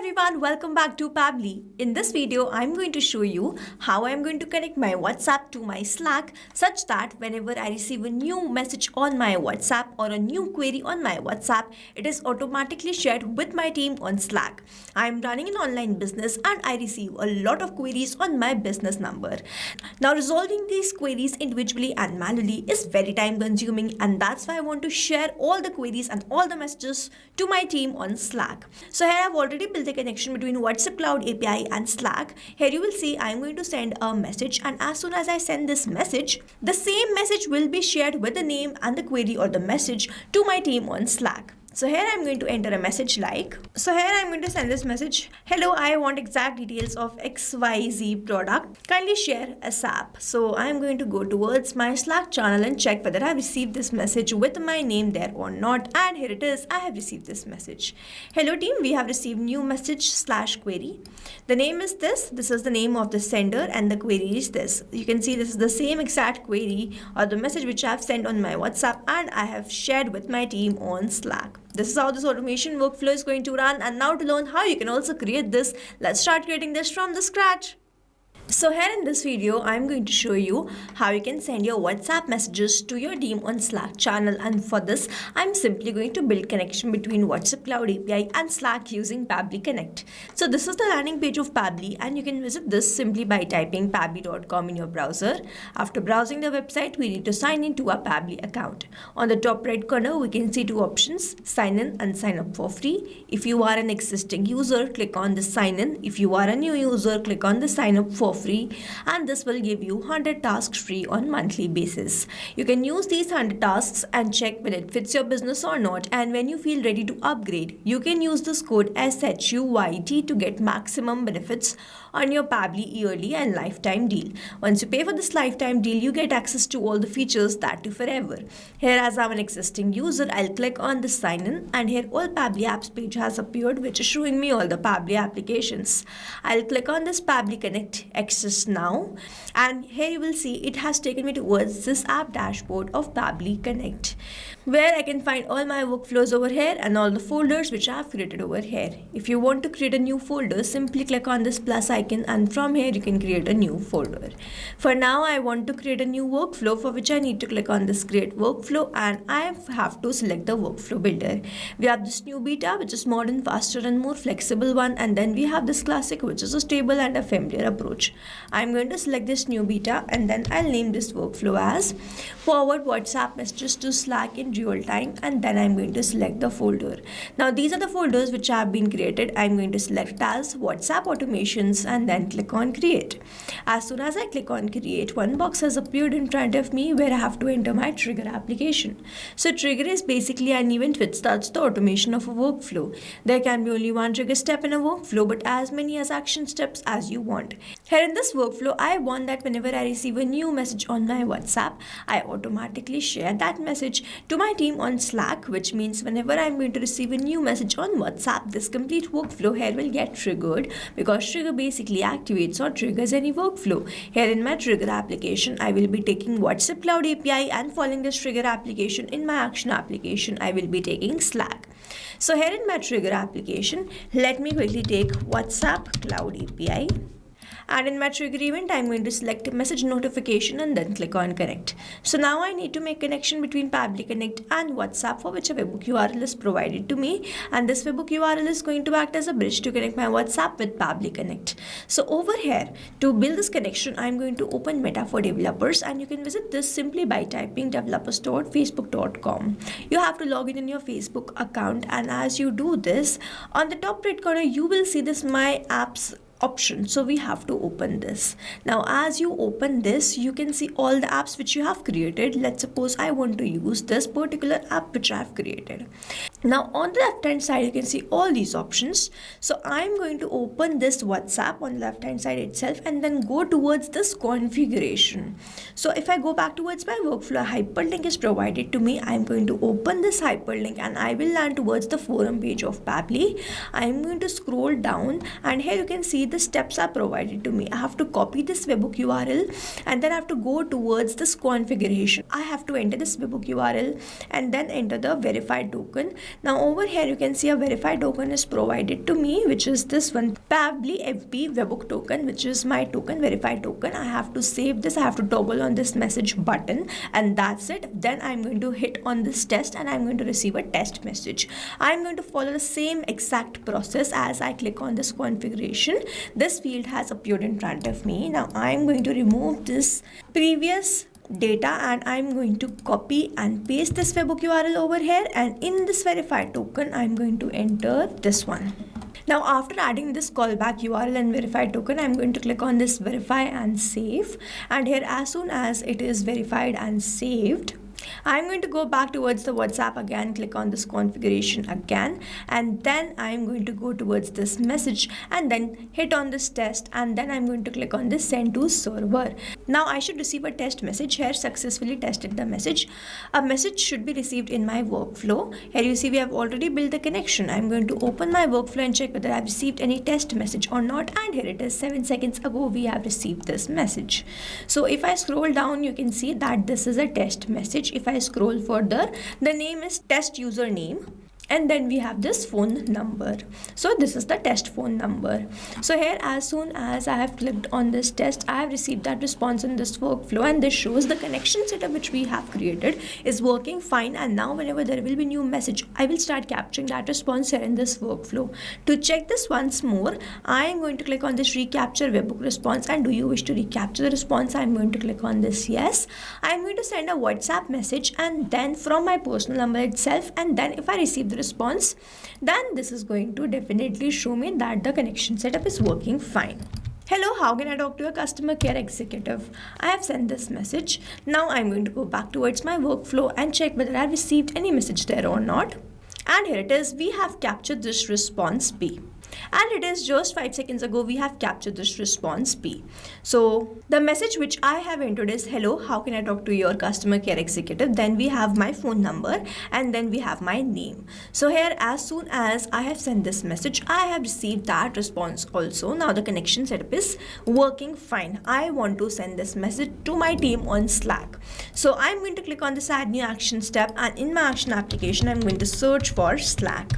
everyone, welcome back to Pabbly. In this video, I'm going to show you how I'm going to connect my WhatsApp to my Slack such that whenever I receive a new message on my WhatsApp or a new query on my WhatsApp, it is automatically shared with my team on Slack. I'm running an online business and I receive a lot of queries on my business number. Now, resolving these queries individually and manually is very time consuming, and that's why I want to share all the queries and all the messages to my team on Slack. So here I've already built a connection between WhatsApp Cloud API and Slack. Here you will see I'm going to send a message, and as soon as I send this message, the same message will be shared with the name and the query or the message to my team on Slack. So here I'm going to enter a message so here I'm going to send this message. Hello, I want exact details of XYZ product. Kindly share ASAP. So I'm going to go towards my Slack channel and check whether I've received this message with my name there or not. And here it is. I have received this message. Hello team, we have received new message/query. The name is this. This is the name of the sender and the query is this. You can see this is the same exact query or the message which I've sent on my WhatsApp and I have shared with my team on Slack. This is how this automation workflow is going to run, and now to learn how you can also create this, let's start creating this from the scratch. So here in this video, I'm going to show you how you can send your WhatsApp messages to your team on Slack channel, and for this, I'm simply going to build connection between WhatsApp Cloud API and Slack using Pabbly Connect. So this is the landing page of Pabbly, and you can visit this simply by typing pabbly.com in your browser. After browsing the website, we need to sign in to our Pabbly account. On the top right corner, we can see two options, sign in and sign up for free. If you are an existing user, click on the sign in. If you are a new user, click on the sign up for free, and this will give you 100 tasks free on monthly basis. You can use these 100 tasks and check whether it fits your business or not, and when you feel ready to upgrade, you can use this code SHUYT to get maximum benefits on your Pabbly yearly and lifetime deal. Once you pay for this lifetime deal, you get access to all the features that do forever. Here, as I'm an existing user, I'll click on the sign in, and here all Pabbly apps page has appeared, which is showing me all the Pabbly applications. I'll click on this Pabbly Connect access now, and here you will see it has taken me towards this app dashboard of Pabbly Connect, where I can find all my workflows over here and all the folders which I have created over here. If you want to create a new folder, simply click on this plus icon, and from here you can create a new folder. For now, I want to create a new workflow, for which I need to click on this create workflow, and I have to select the workflow builder. We have this new beta, which is modern, faster and more flexible one, and then we have this classic, which is a stable and a familiar approach. I'm going to select this new beta, and then I'll name this workflow as forward WhatsApp messages to Slack in real time, and then I'm going to select the folder. Now these are the folders which have been created. I'm going to select as WhatsApp automations and then click on create. As soon as I click on create, one box has appeared in front of me where I have to enter my trigger application. So trigger is basically an event which starts the automation of a workflow. There can be only one trigger step in a workflow, but as many as action steps as you want. Here in this workflow, I want that whenever I receive a new message on my WhatsApp, I automatically share that message to my team on Slack, which means whenever I'm going to receive a new message on WhatsApp, this complete workflow here will get triggered, because trigger basically activates or triggers any workflow. Here in my trigger application, I will be taking WhatsApp Cloud API, and following this trigger application in my action application, I will be taking Slack. So here in my trigger application, let me quickly take WhatsApp Cloud API. And in my trigger event, I'm going to select message notification and then click on connect. So now I need to make connection between Pabbly Connect and WhatsApp for which a webhook URL is provided to me. And this webhook URL is going to act as a bridge to connect my WhatsApp with Pabbly Connect. So over here, to build this connection, I'm going to open Meta for developers, and you can visit this simply by typing developers.facebook.com. You have to log in your Facebook account, and as you do this, on the top right corner, you will see this My Apps option. So we have to open this. Now as you open this, you can see all the apps which you have created. Let's suppose I want to use this particular app which I have created. Now on the left hand side, you can see all these options. So I'm going to open this WhatsApp on the left hand side itself, and then go towards this configuration. So if I go back towards my workflow, a hyperlink is provided to me. I'm going to open this hyperlink, and I will land towards the forum page of Pabbly. I'm going to scroll down, and here you can see the steps are provided to me. I have to copy this webhook URL and then I have to go towards this configuration. I have to enter this webhook URL and then enter the verified token. Now over here you can see a verified token is provided to me, which is this one, Pabbly FB webhook token, which is my token, verified token. I have to save this. I have to toggle on this message button and that's it. Then I'm going to hit on this test and I'm going to receive a test message. I'm going to follow the same exact process as I click on this configuration. This field has appeared in front of me. Now I'm going to remove this previous data and I'm going to copy and paste this webhook URL over here, and in this verified token I'm going to enter this one. Now after adding this callback URL and verified token, I'm going to click on this verify and save, and here as soon as it is verified and saved, I'm going to go back towards the WhatsApp again, click on this configuration again, and then I'm going to go towards this message and then hit on this test, and then I'm going to click on this send to server. Now I should receive a test message here, successfully tested the message. A message should be received in my workflow. Here you see we have already built the connection. I'm going to open my workflow and check whether I've received any test message or not, and here it is, 7 seconds ago we have received this message. So if I scroll down, you can see that this is a test message. If I scroll further, the name is test username, and then we have this phone number. So this is the test phone number. So here as soon as I have clicked on this test, I have received that response in this workflow, and this shows the connection setup which we have created is working fine. And now whenever there will be new message, I will start capturing that response here in this workflow. To check this once more, I am going to click on this recapture webhook response, and do you wish to recapture the response? I am going to click on this yes. I am going to send a WhatsApp message and then from my personal number itself, and then if I receive the response, then this is going to definitely show me that the connection setup is working fine. Hello, how can I talk to a customer care executive? I have sent this message. Now I'm going to go back towards my workflow and check whether I have received any message there or not. And here it is, we have captured this response B. And it is just 5 seconds ago we have captured this response B. So the message which I have entered is hello, how can I talk to your customer care executive? Then we have my phone number and then we have my name. So here as soon as I have sent this message, I have received that response also. Now the connection setup is working fine. I want to send this message to my team on Slack. So I'm going to click on this add new action step, and in my action application I'm going to search for Slack.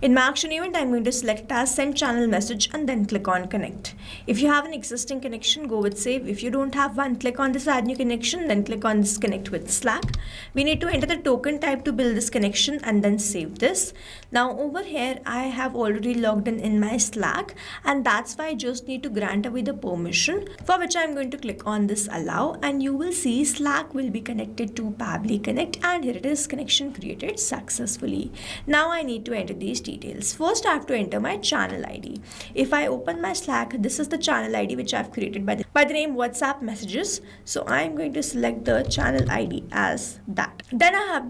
In my action event, I'm going to select as send channel message and then click on connect. If you have an existing connection, go with save. If you don't have one, click on this add new connection, then click on this connect with Slack. We need to enter the token type to build this connection and then save this. Now over here, I have already logged in my Slack, and that's why I just need to grant away the permission, for which I'm going to click on this allow, and you will see Slack will be connected to Pabbly Connect, and here it is, connection created successfully. Now I need to enter these details. First, I have to enter my channel ID. If I open my Slack, this is the channel ID which I've created by the name WhatsApp messages. So I'm going to select the channel ID as that. Then I have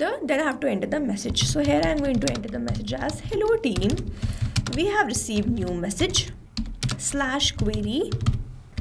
to enter the message. So here I'm going to enter the message as hello team. We have received new message / query.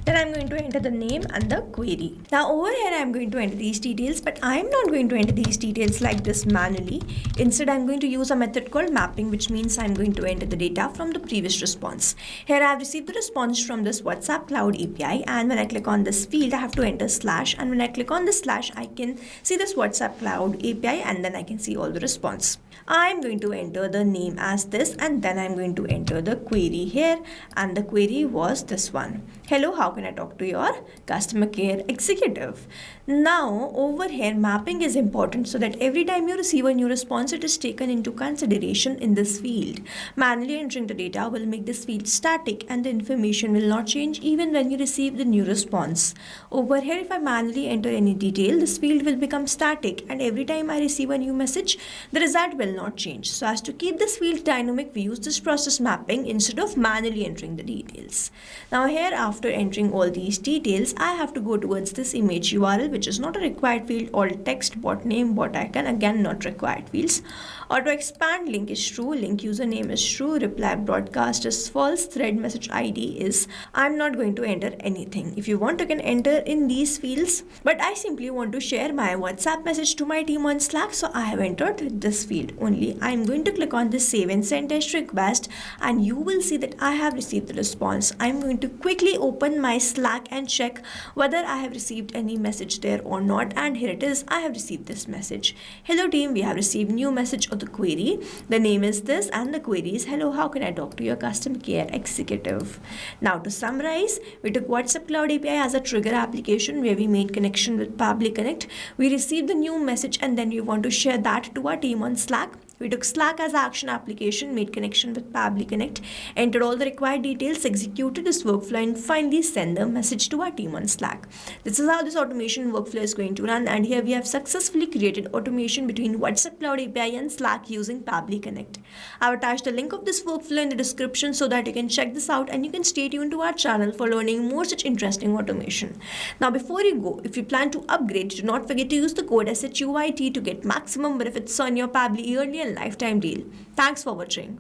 Then I'm going to enter the name and the query. Now over here I'm going to enter these details, but I'm not going to enter these details like this manually. Instead, I'm going to use a method called mapping, which means I'm going to enter the data from the previous response. Here I have received the response from this WhatsApp Cloud API, and when I click on this field, I have to enter /, and when I click on this /, I can see this WhatsApp Cloud API, and then I can see all the response. I'm going to enter the name as this, and then I'm going to enter the query here, and the query was this one. Hello, how can I talk to your customer care executive? Now over here, mapping is important so that every time you receive a new response, it is taken into consideration in this field. Manually entering the data will make this field static, and the information will not change even when you receive the new response. Over here, if I manually enter any detail, this field will become static, and every time I receive a new message, the result will not change. So as to keep this field dynamic, we use this process mapping instead of manually entering the details. Now here, after entering entering all these details, I have to go towards this image URL, which is not a required field. All text, bot name, bot icon, again not required fields. Auto expand link is true, link username is true, reply broadcast is false, thread message ID is, I'm not going to enter anything. If you want, you can enter in these fields, but I simply want to share my WhatsApp message to my team on Slack, so I have entered this field only. I'm going to click on this save and send test request, and you will see that I have received the response. I'm going to quickly open my Slack and check whether I have received any message there or not, and here it is. I have received this message. Hello team, we have received new message of the query. The name is this and the query is, hello, how can I talk to your customer care executive? Now to summarize, we took WhatsApp Cloud API as a trigger application where we made connection with Pabbly Connect. We received the new message and then we want to share that to our team on Slack. We took Slack as action application, made connection with Pabbly Connect, entered all the required details, executed this workflow, and finally send the message to our team on Slack. This is how this automation workflow is going to run, and here we have successfully created automation between WhatsApp Cloud API and Slack using Pabbly Connect. I've attached the link of this workflow in the description so that you can check this out, and you can stay tuned to our channel for learning more such interesting automation. Now before you go, if you plan to upgrade, do not forget to use the code SHUIT to get maximum benefits on your Pabbly yearly and lifetime deal. Thanks for watching.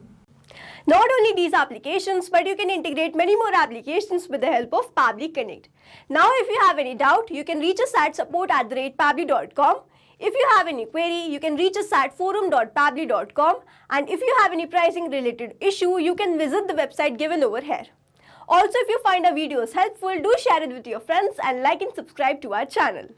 Not only these applications, but you can integrate many more applications with the help of Pabbly Connect. Now, if you have any doubt, you can reach us at support@pabbly.com. If you have any query, you can reach us at forum.pabbly.com. And if you have any pricing related issue, you can visit the website given over here. Also, if you find our videos helpful, do share it with your friends and like and subscribe to our channel.